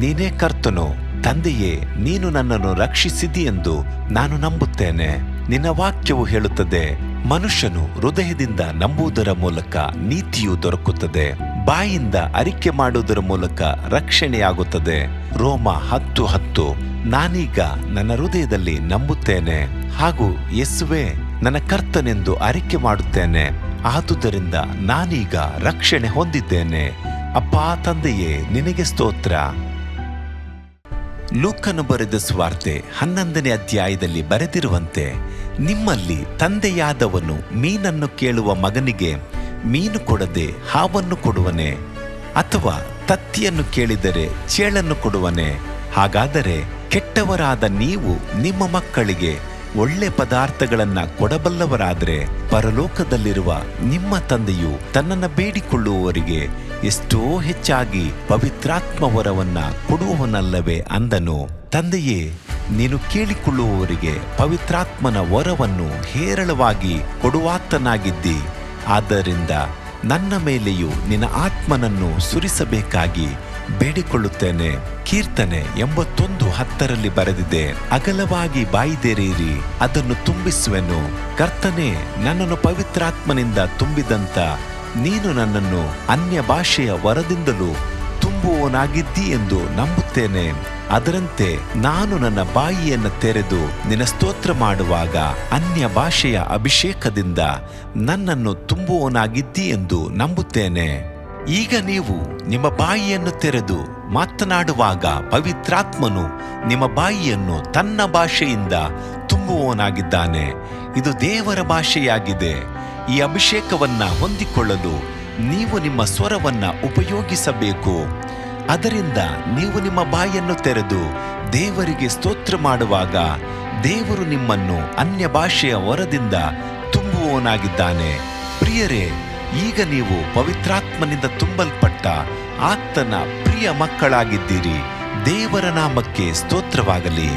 ನೀನೇ ಕರ್ತನು. ತಂದೆಯೇ, ನೀನು ನನ್ನನ್ನು ರಕ್ಷಿಸಿದಿ ಎಂದು ನಾನು ನಂಬುತ್ತೇನೆ. ನಿನ್ನ ವಾಕ್ಯವು ಹೇಳುತ್ತದೆ, ಮನುಷ್ಯನು ಹೃದಯದಿಂದ ನಂಬುವುದರ ಮೂಲಕ ನೀತಿಯು ದೊರಕುತ್ತದೆ, ಬಾಯಿಂದ ಅರಿಕೆ ಮಾಡುವುದರ ಮೂಲಕ ರಕ್ಷಣೆಯಾಗುತ್ತದೆ. ರೋಮ 10:10. ನಾನೀಗ ನನ್ನ ಹೃದಯದಲ್ಲಿ ನಂಬುತ್ತೇನೆ ಹಾಗೂ ಯೇಸುವೇ ನನ್ನ ಕರ್ತನೆಂದು ಅರಿಕೆ ಮಾಡುತ್ತೇನೆ. ಆದುದರಿಂದ ನಾನೀಗ ರಕ್ಷಣೆ ಹೊಂದಿದ್ದೇನೆ. ಅಪ್ಪಾ ತಂದೆಯೇ, ನಿನಗೆ ಸ್ತೋತ್ರ. ಲೂಕನು ಬರೆದ ಸುವಾರ್ತೆ 11ನೇ ಅಧ್ಯಾಯದಲ್ಲಿ ಬರೆದಿರುವಂತೆ, ನಿಮ್ಮಲ್ಲಿ ತಂದೆಯಾದವನು ಮೀನನ್ನು ಕೇಳುವ ಮಗನಿಗೆ ಮೀನು ಕೊಡದೆ ಹಾವನ್ನು ಕೊಡುವನೆ? ಅಥವಾ ತತ್ತಿಯನ್ನು ಕೇಳಿದರೆ ಚೇಳನ್ನು ಕೊಡುವನೆ? ಹಾಗಾದರೆ ಕೆಟ್ಟವರಾದ ನೀವು ನಿಮ್ಮ ಮಕ್ಕಳಿಗೆ ಒಳ್ಳೆ ಪದಾರ್ಥಗಳನ್ನ ಕೊಡಬಲ್ಲವರಾದರೆ ಪರಲೋಕದಲ್ಲಿರುವ ನಿಮ್ಮ ತಂದೆಯು ತನ್ನನ್ನು ಬೇಡಿಕೊಳ್ಳುವವರಿಗೆ ಎಷ್ಟೋ ಹೆಚ್ಚಾಗಿ ಪವಿತ್ರಾತ್ಮ ವರವನ್ನ ಕೊಡುವವನಲ್ಲವೇ ಅಂದನು. ತಂದೆಯೇ, ನೀನು ಕೇಳಿಕೊಳ್ಳುವವರಿಗೆ ಪವಿತ್ರಾತ್ಮನ ವರವನ್ನು ಹೇರಳವಾಗಿ ಕೊಡುವಾತನಾಗಿದ್ದಿ. ಆದ್ದರಿಂದ ನನ್ನ ಮೇಲೆಯೂ ನಿನ್ನ ಆತ್ಮನನ್ನು ಸುರಿಸಬೇಕಾಗಿ ಬೇಡಿಕೊಳ್ಳುತ್ತೇನೆ. ಕೀರ್ತನೆ 81:10 ಬರೆದಿದೆ, ಅಗಲವಾಗಿ ಬಾಯಿದೆರೆಯಿರಿ, ಅದನ್ನು ತುಂಬಿಸುವೆನು. ಕರ್ತನೇ, ನನ್ನನ್ನು ಪವಿತ್ರಾತ್ಮನಿಂದ ತುಂಬಿದಂತ ನೀನು ನನ್ನನ್ನು ಅನ್ಯ ಭಾಷೆಯ ವರದಿಂದಲೂ ತುಂಬುವವನಾಗಿದ್ದಿ ಎಂದು ನಂಬುತ್ತೇನೆ. ಅದರಂತೆ ನಾನು ನನ್ನ ಬಾಯಿಯನ್ನು ತೆರೆದು ನಿನ್ನ ಸ್ತೋತ್ರ ಮಾಡುವಾಗ ಅನ್ಯ ಭಾಷೆಯ ಅಭಿಷೇಕದಿಂದ ನನ್ನನ್ನು ತುಂಬುವವನಾಗಿದ್ದಿ ಎಂದು ನಂಬುತ್ತೇನೆ. ಈಗ ನೀವು ನಿಮ್ಮ ಬಾಯಿಯನ್ನು ತೆರೆದು ಮಾತನಾಡುವಾಗ ಪವಿತ್ರಾತ್ಮನು ನಿಮ್ಮ ಬಾಯಿಯನ್ನು ತನ್ನ ಭಾಷೆಯಿಂದ ತುಂಬುವವನಾಗಿದ್ದಾನೆ. ಇದು ದೇವರ ಭಾಷೆಯಾಗಿದೆ. ಈ ಅಭಿಷೇಕವನ್ನ ಹೊಂದಿಕೊಳ್ಳಲು ನೀವು ನಿಮ್ಮ ಸ್ವರವನ್ನ ಉಪಯೋಗಿಸಬೇಕು. ಅದರಿಂದ ನೀವು ನಿಮ್ಮ ಬಾಯಿಯನ್ನು ತೆರೆದು ದೇವರಿಗೆ ಸ್ತೋತ್ರ ಮಾಡುವಾಗ ದೇವರು ನಿಮ್ಮನ್ನು ಅನ್ಯ ಭಾಷೆಯ ವರದಿಂದ ತುಂಬುವವನಾಗಿದ್ದಾನೆ. ಪ್ರಿಯರೇ, ಈಗ ನೀವು ಪವಿತ್ರಾತ್ಮನಿಂದ ತುಂಬಲ್ಪಟ್ಟ ಆತನ ಪ್ರಿಯ ಮಕ್ಕಳಾಗಿದ್ದೀರಿ. ದೇವರ ನಾಮಕ್ಕೆ ಸ್ತೋತ್ರವಾಗಲಿ.